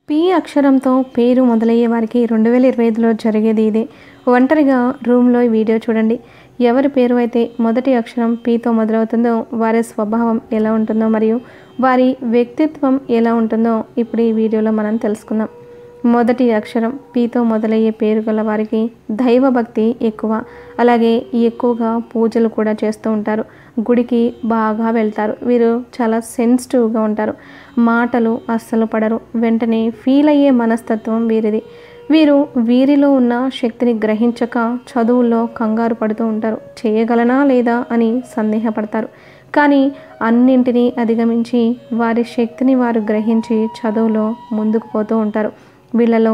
P అక్షరంతో పేరు మొదలయ్యే వారికి 2025లో జరిగేది ఇదే. ఒంటరిగా రూమ్లో ఈ వీడియో చూడండి. ఎవరి పేరు అయితే మొదటి అక్షరం పీతో మొదలవుతుందో వారి స్వభావం ఎలా ఉంటుందో మరియు వారి వ్యక్తిత్వం ఎలా ఉంటుందో ఇప్పుడు ఈ వీడియోలో మనం తెలుసుకుందాం. మొదటి అక్షరం పీతో మొదలయ్యే పేరు గల వారికి దైవభక్తి ఎక్కువ. అలాగే ఎక్కువగా పూజలు కూడా చేస్తూ ఉంటారు. గుడికి బాగా వెళ్తారు. వీరు చాలా సెన్సిటివ్గా ఉంటారు. మాటలు అస్సలు పడరు. వెంటనే ఫీల్ అయ్యే మనస్తత్వం వీరిది. వీరిలో ఉన్న శక్తిని గ్రహించక చదువుల్లో కంగారు పడుతూ ఉంటారు. చేయగలనా లేదా అని సందేహపడతారు. కానీ అన్నింటినీ అధిగమించి వారి శక్తిని వారు గ్రహించి చదువులో ముందుకు పోతూ ఉంటారు. వీళ్ళలో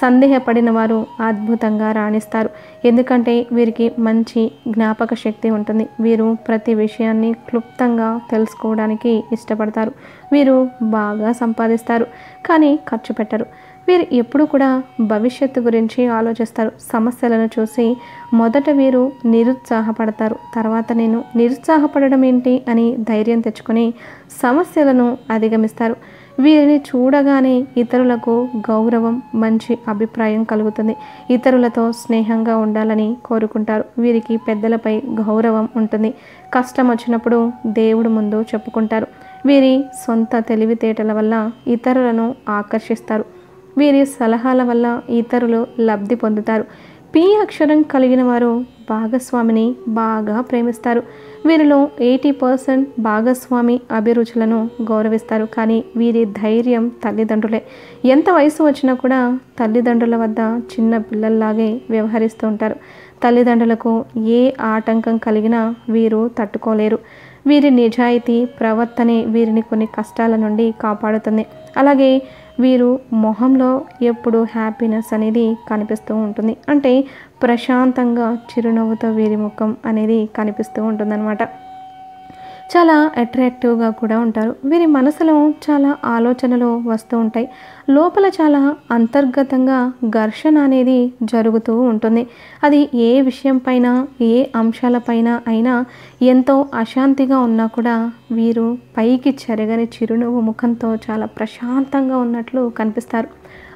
సందేహపడిన వారు అద్భుతంగా రాణిస్తారు. ఎందుకంటే వీరికి మంచి జ్ఞాపక శక్తి ఉంటుంది. వీరు ప్రతి విషయాన్ని క్లుప్తంగా తెలుసుకోవడానికి ఇష్టపడతారు. వీరు బాగా సంపాదిస్తారు కానీ ఖర్చు పెట్టరు. వీరు ఎప్పుడు కూడా భవిష్యత్తు గురించి ఆలోచిస్తారు. సమస్యలను చూసి మొదట వీరు నిరుత్సాహపడతారు. తర్వాత నేను నిరుత్సాహపడడం ఏంటి అని ధైర్యం తెచ్చుకొని సమస్యలను అధిగమిస్తారు. వీరిని చూడగానే ఇతరులకు గౌరవం, మంచి అభిప్రాయం కలుగుతుంది. ఇతరులతో స్నేహంగా ఉండాలని కోరుకుంటారు. వీరికి పెద్దలపై గౌరవం ఉంటుంది. కష్టం వచ్చినప్పుడు దేవుడి ముందు చెప్పుకుంటారు. వీరి సొంత తెలివితేటల వల్ల ఇతరులను ఆకర్షిస్తారు. వీరి సలహాల వల్ల ఇతరులు లబ్ధి పొందుతారు. పి అక్షరం కలిగిన వారు భాగస్వామిని బాగా ప్రేమిస్తారు. వీరిలో 80% భాగస్వామి అభిరుచులను గౌరవిస్తారు. కానీ వీరి ధైర్యం తల్లిదండ్రులే. ఎంత వయసు వచ్చినా కూడా తల్లిదండ్రుల వద్ద చిన్న పిల్లల్లాగే వ్యవహరిస్తూ ఉంటారు. తల్లిదండ్రులకు ఏ ఆటంకం కలిగినా వీరు తట్టుకోలేరు. వీరి నిజాయితీ ప్రవర్తనే వీరిని కొన్ని కష్టాల నుండి కాపాడుతుంది. అలాగే వీరు మొహంలో ఎప్పుడు హ్యాపీనెస్ అనేది కనిపిస్తూ ఉంటుంది. అంటే ప్రశాంతంగా చిరునవ్వుతో వీరి ముఖం అనేది కనిపిస్తూ ఉంటుందన్నమాట. చాలా అట్రాక్టివ్గా కూడా ఉంటారు. వీరి మనసులో చాలా ఆలోచనలు వస్తూ ఉంటాయి. లోపల చాలా అంతర్గతంగా ఘర్షణ అనేది జరుగుతూ ఉంటుంది. అది ఏ విషయం పైన, ఏ అంశాలపైన అయినా ఎంతో అశాంతిగా ఉన్నా కూడా వీరు పైకి చెరగని చిరునవ్వు ముఖంతో చాలా ప్రశాంతంగా ఉన్నట్లు కనిపిస్తారు.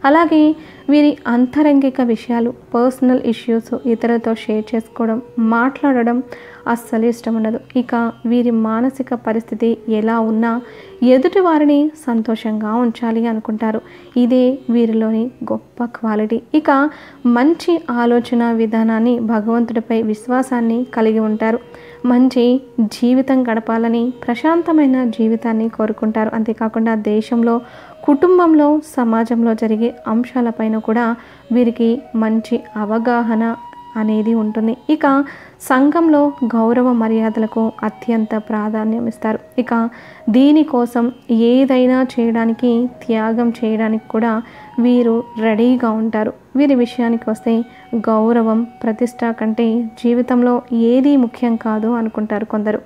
అలాగే వీరి అంతరంగిక విషయాలు, పర్సనల్ ఇష్యూస్ ఇతరులతో షేర్ చేసుకోవడం, మాట్లాడడం అస్సలు ఇష్టం ఉండదు. ఇక వీరి మానసిక పరిస్థితి ఎలా ఉన్నా ఎదుటి వారిని సంతోషంగా ఉంచాలి అనుకుంటారు. ఇదే వీరిలోని గొప్ప క్వాలిటీ. ఇక మంచి ఆలోచన విధానాన్ని, భగవంతుడిపై విశ్వాసాన్ని కలిగి ఉంటారు. మంచి జీవితం గడపాలని, ప్రశాంతమైన జీవితాన్ని కోరుకుంటారు. అంతేకాకుండా దేశంలో, కుటుంబంలో, సమాజంలో జరిగే అంశాలపైన కూడా వీరికి మంచి అవగాహన అనేది ఉంటుంది. ఇక సంఘంలో గౌరవ మర్యాదలకు అత్యంత ప్రాధాన్యం ఇస్తారు. ఇక దీనికోసం ఏదైనా చేయడానికి, త్యాగం చేయడానికి కూడా వీరు రెడీగా ఉంటారు. వీరి విషయానికి వస్తే గౌరవం, ప్రతిష్ట కంటే జీవితంలో ఏది ముఖ్యం కాదు అనుకుంటారు కొందరు.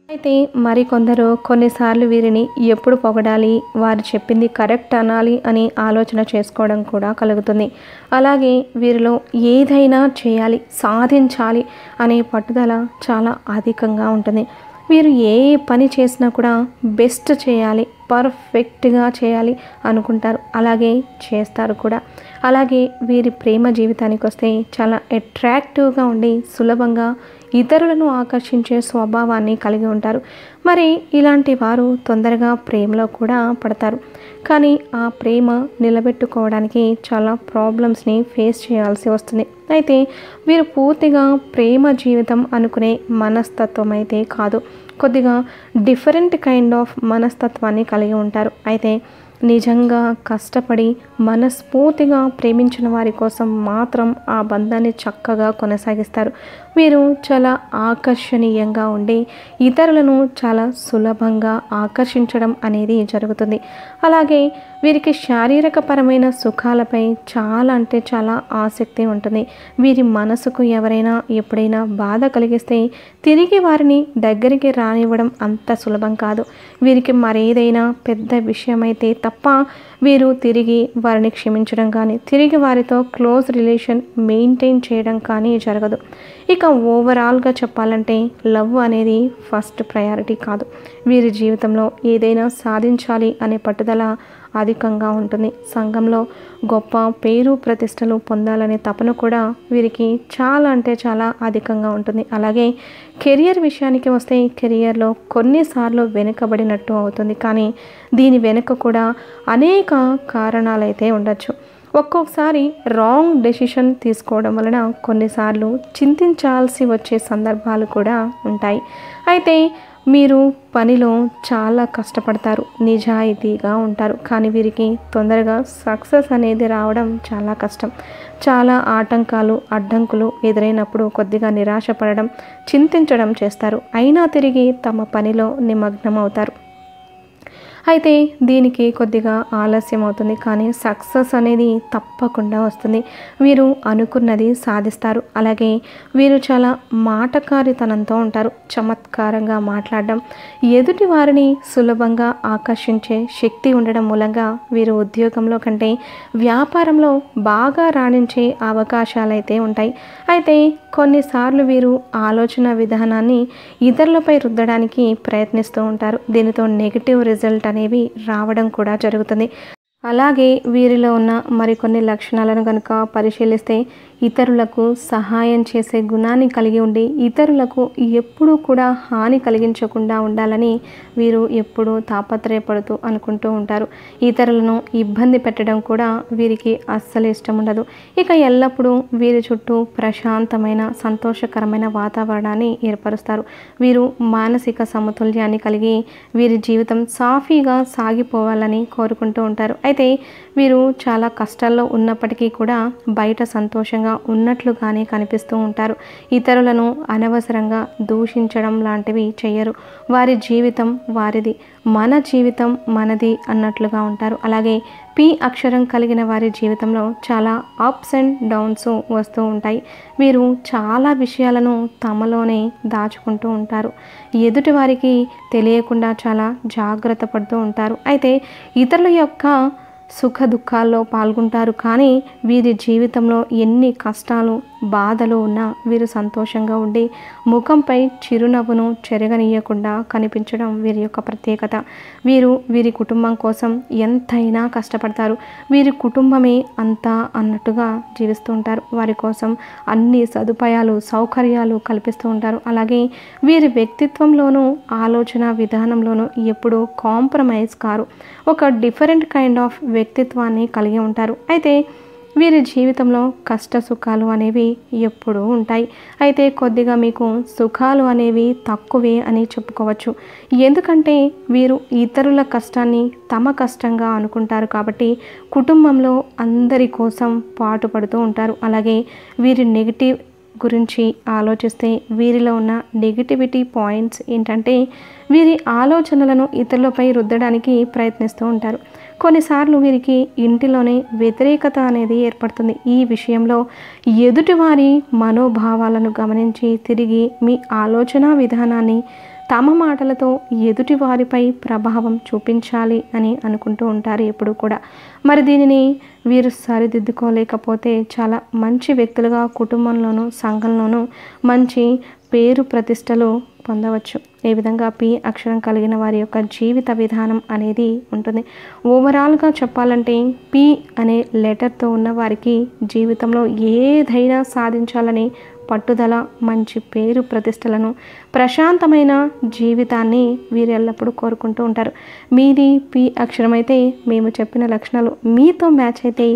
అయితే మరికొందరు కొన్నిసార్లు వీరిని ఎప్పుడు పొగడాలి, వారు చెప్పింది కరెక్ట్ అనాలి అని ఆలోచన చేసుకోవడం కూడా కలుగుతుంది. అలాగే వీరిలో ఏదైనా చేయాలి, సాధించాలి అనే పట్టుదల చాలా అధికంగా ఉంటుంది. వీరు ఏ పని చేసినా కూడా బెస్ట్ చేయాలి, పర్ఫెక్ట్గా చేయాలి అనుకుంటారు. అలాగే చేస్తారు కూడా. అలాగే వీరి ప్రేమ జీవితానికి వస్తే చాలా అట్రాక్టివ్గా ఉండి సులభంగా ఇతరులను ఆకర్షించే స్వభావాన్ని కలిగి ఉంటారు. మరి ఇలాంటి వారు తొందరగా ప్రేమలో కూడా పడతారు. కానీ ఆ ప్రేమ నిలబెట్టుకోవడానికి చాలా ప్రాబ్లమ్స్ని ఫేస్ చేయాల్సి వస్తుంది. అయితే వీరు పూర్తిగా ప్రేమ జీవితం అనుకునే మనస్తత్వం అయితే కాదు. కొద్దిగా డిఫరెంట్ కైండ్ ఆఫ్ మనస్తత్వాన్ని కలిగి ఉంటారు. అయితే నిజంగా కష్టపడి మనస్ఫూర్తిగా ప్రేమించిన వారి కోసం మాత్రం ఆ బంధాన్ని చక్కగా కొనసాగిస్తారు. వీరు చాలా ఆకర్షణీయంగా ఉండి ఇతరులను చాలా సులభంగా ఆకర్షించడం అనేది జరుగుతుంది. అలాగే వీరికి శారీరకపరమైన సుఖాలపై చాలా అంటే చాలా ఆసక్తి ఉంటుంది. వీరి మనసుకు ఎవరైనా ఎప్పుడైనా బాధ కలిగిస్తే తిరిగి వారిని దగ్గరికి రానివ్వడం అంత సులభం కాదు. వీరికి మరేదైనా పెద్ద విషయమైతే తప్ప వీరు తిరిగి వారిని క్షమించడం కానీ, తిరిగి వారితో క్లోజ్ రిలేషన్ మెయింటైన్ చేయడం కానీ జరగదు. ఇక ఓవరాల్గా చెప్పాలంటే లవ్ అనేది ఫస్ట్ ప్రయారిటీ కాదు. వీరి జీవితంలో ఏదైనా సాధించాలి అనే పట్టుదల అధికంగా ఉంటుంది. సంఘంలో గొప్ప పేరు ప్రతిష్టలు పొందాలనే తపన కూడా వీరికి చాలా అంటే చాలా అధికంగా ఉంటుంది. అలాగే కెరియర్ విషయానికి వస్తే కెరియర్లో కొన్నిసార్లు వెనుకబడినట్టు అవుతుంది. కానీ దీని వెనుక కూడా అనేక కారణాలైతే ఉండొచ్చు. ఒక్కొక్కసారి రాంగ్ డెసిషన్ తీసుకోవడం వలన కొన్నిసార్లు చింతించాల్సి వచ్చే సందర్భాలు కూడా ఉంటాయి. అయితే మీరు పనిలో చాలా కష్టపడతారు, నిజాయితీగా ఉంటారు. కానీ వీరికి తొందరగా సక్సెస్ అనేది రావడం చాలా కష్టం. చాలా ఆటంకాలు, అడ్డంకులు ఎదురైనప్పుడు కొద్దిగా నిరాశపడడం, చింతించడం చేస్తారు. అయినా తిరిగి తమ పనిలో నిమగ్నం అవుతారు. అయితే దీనికి కొద్దిగా ఆలస్యం అవుతుంది, కానీ సక్సెస్ అనేది తప్పకుండా వస్తుంది. వీరు అనుకున్నది సాధిస్తారు. అలాగే వీరు చాలా మాటకారితనంతో ఉంటారు. చమత్కారంగా మాట్లాడడం, ఎదుటి వారిని సులభంగా ఆకర్షించే శక్తి ఉండడం మూలంగా వీరు ఉద్యోగంలో కంటే వ్యాపారంలో బాగా రాణించే అవకాశాలు అయితే ఉంటాయి. అయితే కొన్నిసార్లు వీరు ఆలోచన విధానాన్ని ఇతరులపై రుద్దడానికి ప్రయత్నిస్తూ ఉంటారు. దీనితో నెగిటివ్ రిజల్ట్ అనేవి రావడం కూడా జరుగుతుంది. అలాగే వీరిలో ఉన్న మరికొన్ని లక్షణాలను కనుక పరిశీలిస్తే ఇతరులకు సహాయం చేసే గుణాన్ని కలిగి ఉండి ఇతరులకు ఎప్పుడూ కూడా హాని కలిగించకుండా ఉండాలని వీరు ఎప్పుడూ తాపత్రయపడుతూ అనుకుంటూ ఉంటారు. ఇతరులను ఇబ్బంది పెట్టడం కూడా వీరికి అస్సలు ఇష్టం ఉండదు. ఇక ఎల్లప్పుడూ వీరి చుట్టూ ప్రశాంతమైన సంతోషకరమైన వాతావరణాన్ని ఏర్పరుస్తారు. వీరు మానసిక సమతుల్యాన్ని కలిగి వీరి జీవితం సాఫీగా సాగిపోవాలని కోరుకుంటూ ఉంటారు. అయితే వీరు చాలా కష్టాల్లో ఉన్నప్పటికీ కూడా బయట సంతోషంగా ఉన్నట్లుగానే కనిపిస్తూ ఉంటారు. ఇతరులను అనవసరంగా దూషించడం లాంటివి చేయరు. వారి జీవితం వారిది, మన జీవితం మనది అన్నట్లుగా ఉంటారు. అలాగే పి అక్షరం కలిగిన వారి జీవితంలో చాలా అప్స్ అండ్ డౌన్స్ వస్తూ ఉంటాయి. వీరు చాలా విషయాలను తమలోనే దాచుకుంటూ ఉంటారు. ఎదుటి వారికి తెలియకుండా చాలా జాగ్రత్త పడుతూ ఉంటారు. అయితే ఇతరుల యొక్క సుఖ దుఃఖాల్లో పాల్గొంటారు. కానీ వీరి జీవితంలో ఎన్ని కష్టాలు బాధలు ఉన్నా వీరు సంతోషంగా ఉండి ముఖంపై చిరునవ్వును చెరగనీయకుండా కనిపించడం వీరి యొక్క ప్రత్యేకత. వీరు వీరి కుటుంబం కోసం ఎంతైనా కష్టపడతారు. వీరి కుటుంబమే అంతా అన్నట్టుగా జీవిస్తూ ఉంటారు. వారి కోసం అన్ని సదుపాయాలు సౌకర్యాలు కల్పిస్తూ ఉంటారు. అలాగే వీరి వ్యక్తిత్వంలోనూ ఆలోచన విధానంలోనూ ఎప్పుడూ కాంప్రమైజ్ కారు. ఒక డిఫరెంట్ కైండ్ ఆఫ్ వ్యక్తిత్వాన్ని కలిగి ఉంటారు. అయితే వీరి జీవితంలో కష్ట సుఖాలు అనేవి ఎప్పుడూ ఉంటాయి. అయితే కొద్దిగా మీకు సుఖాలు అనేవి తక్కువే అని చెప్పుకోవచ్చు. ఎందుకంటే వీరు ఇతరుల కష్టాన్ని తమ కష్టంగా అనుకుంటారు. కాబట్టి కుటుంబంలో అందరి కోసం పాటుపడుతూ ఉంటారు. అలాగే వీరి నెగిటివ్ గురించి ఆలోచిస్తే వీరిలో ఉన్న నెగిటివిటీ పాయింట్స్ ఏంటంటే వీరి ఆలోచనలను ఇతరులపై రుద్దడానికి ప్రయత్నిస్తూ ఉంటారు. కొన్నిసార్లు వీరికి ఇంటిలోనే వ్యతిరేకత అనేది ఏర్పడుతుంది. ఈ విషయంలో ఎదుటివారి మనోభావాలను గమనించి తిరిగి మీ ఆలోచన విధానాన్ని తమ మాటలతో ఎదుటి వారిపై ప్రభావం చూపించాలి అని అనుకుంటూ ఉంటారు ఎప్పుడు కూడా. మరి దీనిని వీరు సరిదిద్దుకోలేకపోతే చాలా మంచి వ్యక్తులుగా కుటుంబంలోనూ సంఘంలోనూ మంచి పేరు ప్రతిష్టలు పొందవచ్చు. ఈ విధంగా పి అక్షరం కలిగిన వారి యొక్క జీవిత విధానం అనేది ఉంటుంది. ఓవరాల్గా చెప్పాలంటే పి అనే లెటర్తో ఉన్న వారికి జీవితంలో ఏదైనా సాధించాలని పట్టుదల, మంచి పేరు ప్రతిష్టలను, ప్రశాంతమైన జీవితాన్ని వీరు ఎల్లప్పుడూ కోరుకుంటూ ఉంటారు. మీది పి అక్షరం అయితే మేము చెప్పిన లక్షణాలు మీతో మ్యాచ్ అయితే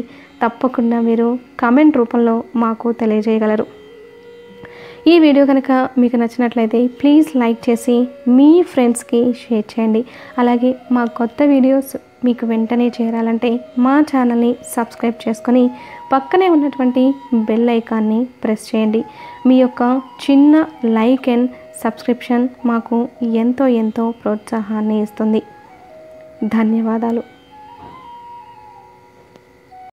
తప్పకుండా మీరు కామెంట్ రూపంలో మాకు తెలియజేయగలరు. ఈ వీడియో కనుక మీకు నచ్చినట్లయితే ప్లీజ్ లైక్ చేసి మీ ఫ్రెండ్స్కి షేర్ చేయండి. అలాగే మా కొత్త వీడియోస్ మీకు వెంటనే చేరాలంటే మా ఛానల్ని సబ్స్క్రైబ్ చేసుకొని పక్కనే ఉన్నటువంటి బెల్ ఐకాన్ని ప్రెస్ చేయండి. మీ యొక్క చిన్న లైక్ అండ్ సబ్స్క్రిప్షన్ మాకు ఎంతో ప్రోత్సాహాన్ని ఇస్తుంది. ధన్యవాదాలు.